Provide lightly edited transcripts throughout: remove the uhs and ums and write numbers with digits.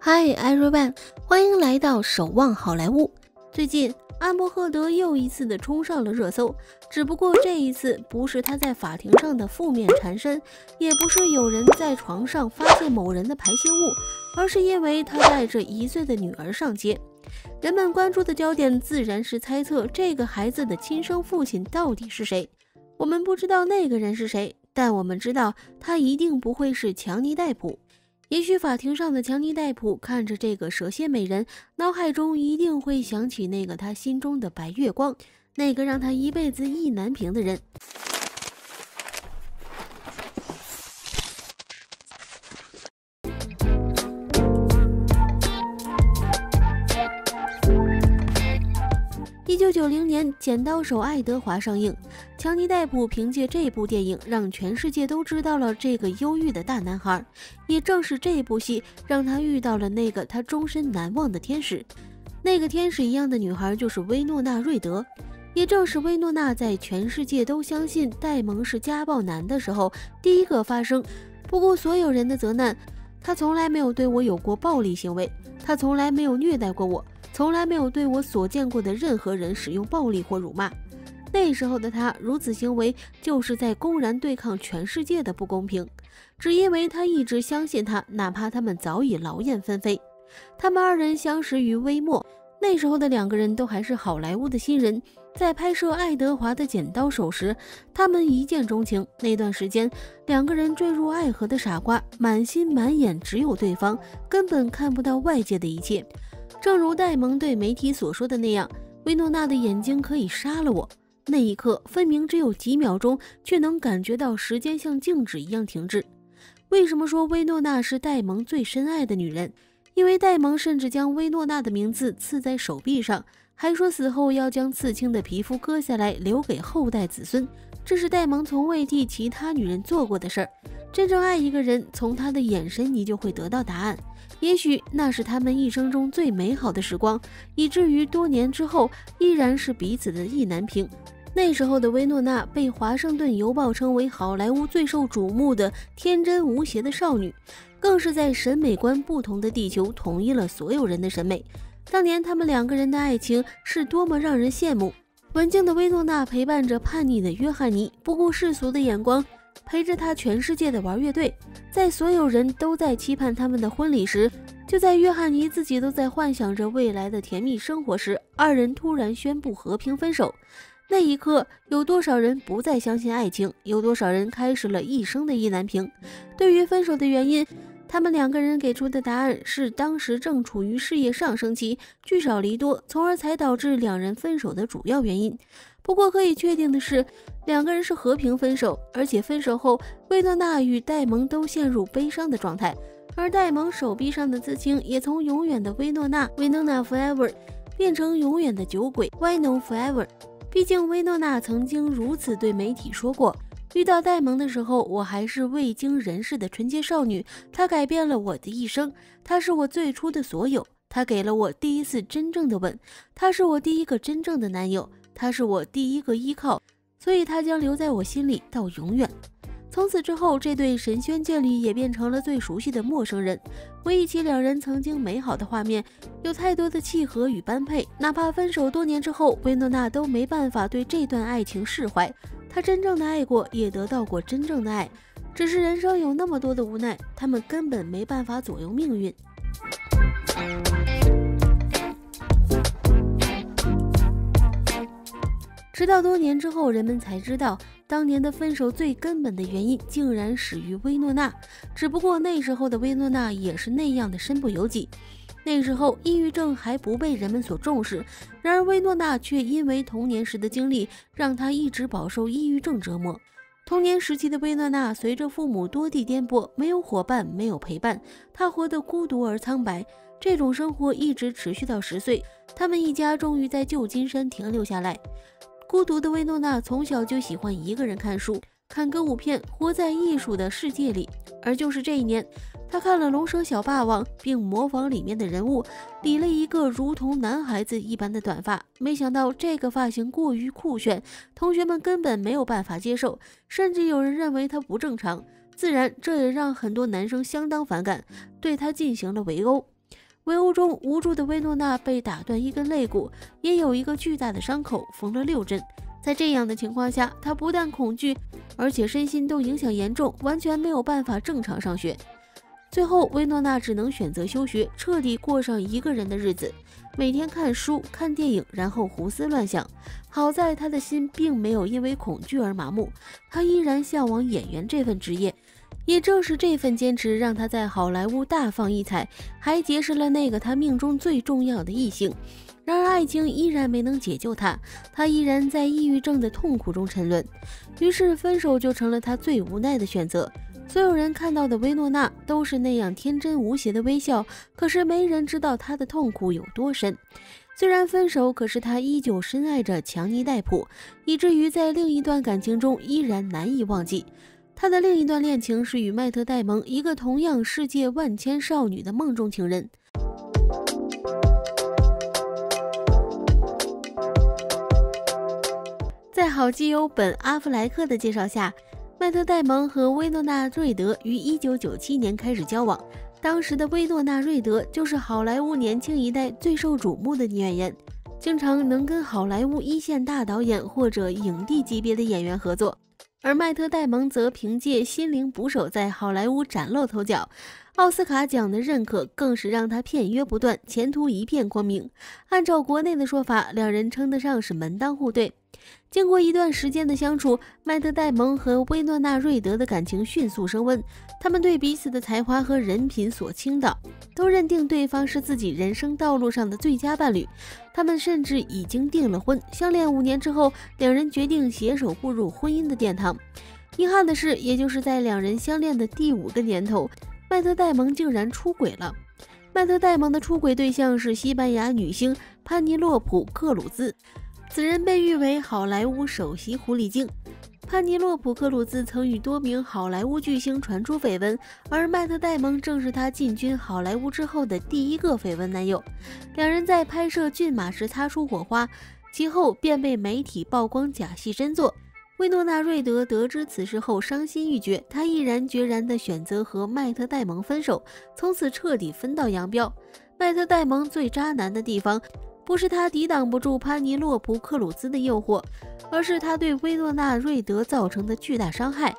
Hi everyone， 欢迎来到守望好莱坞。最近，安伯赫德又一次的冲上了热搜，只不过这一次不是他在法庭上的负面缠身，也不是有人在床上发现某人的排泄物，而是因为他带着1岁的女儿上街。人们关注的焦点自然是猜测这个孩子的亲生父亲到底是谁。我们不知道那个人是谁，但我们知道他一定不会是强尼戴普。也许法庭上的强尼戴普看着这个蛇蝎美人，脑海中一定会想起那个他心中的白月光，那个让他一辈子意难平的人。1990年，《剪刀手爱德华》上映，强尼戴普凭借这部电影让全世界都知道了这个忧郁的大男孩，也正是这部戏让他遇到了那个他终身难忘的天使。那个天使一样的女孩就是薇诺娜·瑞德，也正是薇诺娜在全世界都相信戴蒙是家暴男的时候第一个发声。不顾所有人的责难，他从来没有对我有过暴力行为，他从来没有虐待过我，从来没有对我所见过的任何人使用暴力或辱骂。那时候的他如此行为，就是在公然对抗全世界的不公平，只因为他一直相信他，哪怕他们早已劳燕分飞。他们2人相识于微末，那时候的2个人都还是好莱坞的新人，在拍摄爱德华的剪刀手时，他们一见钟情。那段时间，2个人坠入爱河的傻瓜，满心满眼只有对方，根本看不到外界的一切。正如戴蒙对媒体所说的那样，薇诺娜的眼睛可以杀了我。那一刻分明只有几秒钟，却能感觉到时间像静止一样停滞。为什么说薇诺娜是戴蒙最深爱的女人？因为戴蒙甚至将薇诺娜的名字刺在手臂上，还说死后要将刺青的皮肤割下来留给后代子孙。这是戴蒙从未替其他女人做过的事儿。真正爱一个人，从他的眼神你就会得到答案。也许那是他们一生中最美好的时光，以至于多年之后依然是彼此的意难平。那时候的薇诺娜被华盛顿邮报称为好莱坞最受瞩目的天真无邪的少女，更是在审美观不同的地球统一了所有人的审美。当年他们2个人的爱情是多么让人羡慕。文静的薇诺娜陪伴着叛逆的约翰尼，不顾世俗的眼光，陪着他全世界的玩乐队。在所有人都在期盼他们的婚礼时，就在约翰尼自己都在幻想着未来的甜蜜生活时，2人突然宣布和平分手。那一刻，有多少人不再相信爱情，有多少人开始了一生的意难平。对于分手的原因，他们2个人给出的答案是当时正处于事业上升期，聚少离多，从而才导致2人分手的主要原因。不过可以确定的是，2个人是和平分手，而且分手后，薇诺娜与戴蒙都陷入悲伤的状态，而戴蒙手臂上的刺青也从永远的薇诺娜 Winona Forever 变成永远的酒鬼 Wino Forever。毕竟薇诺娜曾经如此对媒体说过，遇到戴蒙的时候，我还是未经人事的纯洁少女，他改变了我的一生，他是我最初的所有，他给了我第一次真正的吻，他是我第一个真正的男友，他是我第一个依靠，所以他将留在我心里到永远。从此之后，这对神仙眷侣也变成了最熟悉的陌生人。回忆起2人曾经美好的画面，有太多的契合与般配，哪怕分手多年之后，薇诺娜都没办法对这段爱情释怀。她真正的爱过，也得到过真正的爱，只是人生有那么多的无奈，他们根本没办法左右命运。直到多年之后，人们才知道，当年的分手最根本的原因竟然始于薇诺娜。只不过那时候的薇诺娜也是那样的身不由己。那时候抑郁症还不被人们所重视，然而薇诺娜却因为童年时的经历，让她一直饱受抑郁症折磨。童年时期的薇诺娜随着父母多地颠簸，没有伙伴，没有陪伴，她活得孤独而苍白。这种生活一直持续到10岁，他们一家终于在旧金山停留下来。孤独的薇诺娜从小就喜欢一个人看书、看歌舞片，活在艺术的世界里。而就是这一年，她看了《龙蛇小霸王》，并模仿里面的人物，理了一个如同男孩子一般的短发。没想到这个发型过于酷炫，同学们根本没有办法接受，甚至有人认为她不正常。自然，这也让很多男生相当反感，对她进行了围殴。围殴中无助的薇诺娜被打断一根肋骨，也有一个巨大的伤口，缝了6针。在这样的情况下，她不但恐惧，而且身心都影响严重，完全没有办法正常上学。最后，薇诺娜只能选择休学，彻底过上一个人的日子，每天看书、看电影，然后胡思乱想。好在她的心并没有因为恐惧而麻木，她依然向往演员这份职业。也正是这份坚持，让她在好莱坞大放异彩，还结识了那个她命中最重要的异性。然而爱情依然没能解救她，她依然在抑郁症的痛苦中沉沦。于是分手就成了她最无奈的选择。所有人看到的薇诺娜都是那样天真无邪的微笑，可是没人知道她的痛苦有多深。虽然分手，可是她依旧深爱着强尼戴普，以至于在另一段感情中依然难以忘记。她的另一段恋情是与迈特·戴蒙，一个同样世界万千少女的梦中情人。在好基友本·阿弗莱克的介绍下，迈特·戴蒙和薇诺娜·瑞德于1997年开始交往。当时的薇诺娜·瑞德就是好莱坞年轻一代最受瞩目的女演员，经常能跟好莱坞一线大导演或者影帝级别的演员合作。而迈特·戴蒙则凭借《心灵捕手》在好莱坞崭露头角，奥斯卡奖的认可更是让他片约不断，前途一片光明。按照国内的说法，两人称得上是门当户对。经过一段时间的相处，迈特·戴蒙和薇诺娜·瑞德的感情迅速升温，他们对彼此的才华和人品所倾倒，都认定对方是自己人生道路上的最佳伴侣。他们甚至已经订了婚，相恋5年之后，两人决定携手步入婚姻的殿堂。遗憾的是，也就是在两人相恋的第5个年头，迈特·戴蒙竟然出轨了。迈特·戴蒙的出轨对象是西班牙女星潘尼洛普·克鲁兹，此人被誉为好莱坞首席狐狸精。潘尼洛普·克鲁兹曾与多名好莱坞巨星传出绯闻，而迈特·戴蒙正是他进军好莱坞之后的第一个绯闻男友。两人在拍摄《骏马》时擦出火花，其后便被媒体曝光假戏真做。薇诺娜·瑞德得知此事后伤心欲绝，她毅然决然地选择和迈特·戴蒙分手，从此彻底分道扬镳。迈特·戴蒙最渣男的地方，不是他抵挡不住潘尼洛普·克鲁兹的诱惑，而是他对薇诺娜·瑞德造成的巨大伤害。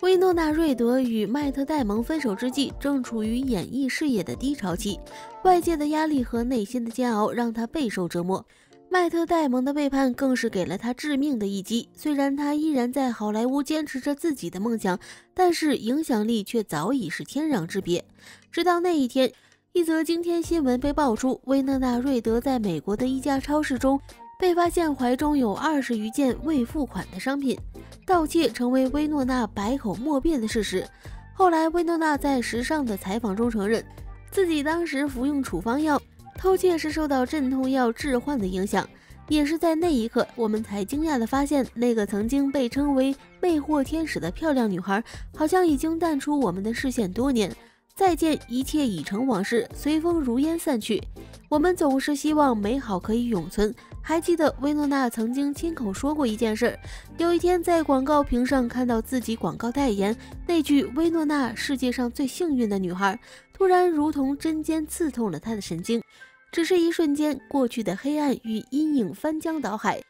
薇诺娜·瑞德与迈特·戴蒙分手之际，正处于演艺事业的低潮期，外界的压力和内心的煎熬让他备受折磨。迈特·戴蒙的背叛更是给了他致命的一击。虽然他依然在好莱坞坚持着自己的梦想，但是影响力却早已是天壤之别。直到那一天，一则惊天新闻被爆出，薇诺娜·瑞德在美国的一家超市中被发现怀中有20余件未付款的商品，盗窃成为薇诺娜百口莫辩的事实。后来，薇诺娜在时尚的采访中承认，自己当时服用处方药，偷窃是受到镇痛药致幻的影响。也是在那一刻，我们才惊讶地发现，那个曾经被称为魅惑天使的漂亮女孩，好像已经淡出我们的视线多年。再见，一切已成往事，随风如烟散去。我们总是希望美好可以永存。还记得薇诺娜曾经亲口说过一件事，有一天在广告屏上看到自己广告代言那句“薇诺娜世界上最幸运的女孩”，突然如同针尖刺痛了她的神经。只是一瞬间，过去的黑暗与阴影翻江倒海，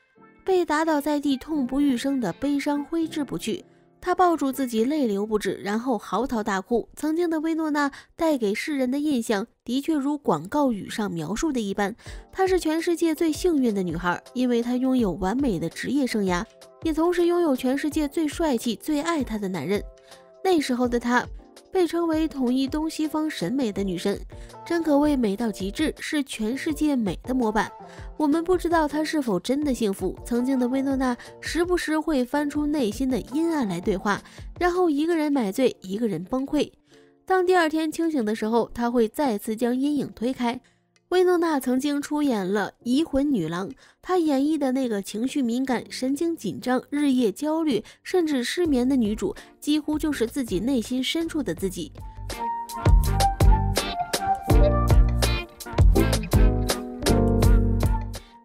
被打倒在地痛不欲生的悲伤挥之不去。他抱住自己，泪流不止，然后嚎啕大哭。曾经的薇诺娜带给世人的印象，的确如广告语上描述的一般，她是全世界最幸运的女孩，因为她拥有完美的职业生涯，也同时拥有全世界最帅气、最爱她的男人。那时候的她被称为统一东西方审美的女神，真可谓美到极致，是全世界美的模板。我们不知道她是否真的幸福。曾经的薇诺娜时不时会翻出内心的阴暗来对话，然后一个人买醉，一个人崩溃。当第二天清醒的时候，她会再次将阴影推开。薇诺娜曾经出演了《移魂女郎》，她演绎的那个情绪敏感、神经紧张、日夜焦虑甚至失眠的女主，几乎就是自己内心深处的自己。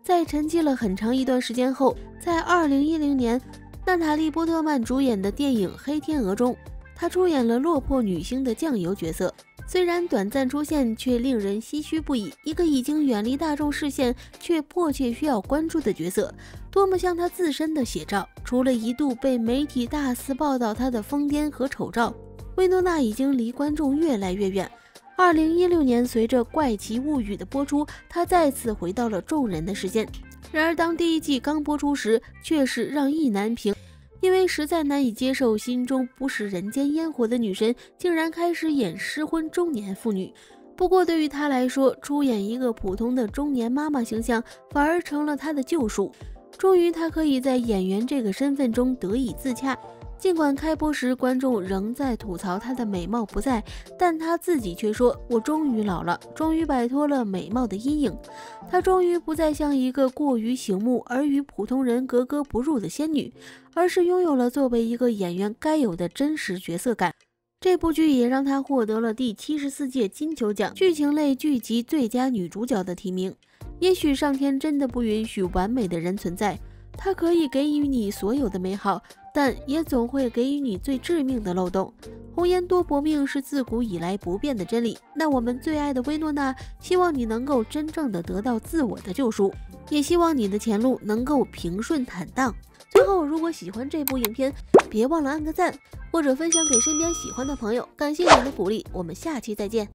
在沉寂了很长一段时间后，在2010年，娜塔莉·波特曼主演的电影《黑天鹅》中，她出演了落魄女星的酱油角色。虽然短暂出现，却令人唏嘘不已。一个已经远离大众视线，却迫切需要关注的角色，多么像他自身的写照。除了一度被媒体大肆报道他的疯癫和丑照，薇诺娜已经离观众越来越远。2016年，随着《怪奇物语》的播出，她再次回到了众人的视线。然而，当第1季刚播出时，却是让意难平。因为实在难以接受心中不食人间烟火的女神竟然开始演失婚中年妇女。不过对于她来说，出演一个普通的中年妈妈形象反而成了她的救赎。终于她可以在演员这个身份中得以自洽。尽管开播时观众仍在吐槽她的美貌不在，但她自己却说，我终于老了，终于摆脱了美貌的阴影。她终于不再像一个过于醒目而与普通人格格不入的仙女，而是拥有了作为一个演员该有的真实角色感。这部剧也让她获得了第74届金球奖剧情类剧集最佳女主角的提名。也许上天真的不允许完美的人存在，它可以给予你所有的美好，但也总会给予你最致命的漏洞。红颜多薄命是自古以来不变的真理。那我们最爱的薇诺娜，希望你能够真正的得到自我的救赎，也希望你的前路能够平顺坦荡。最后，如果喜欢这部影片，别忘了按个赞，或者分享给身边喜欢的朋友。感谢你的鼓励，我们下期再见。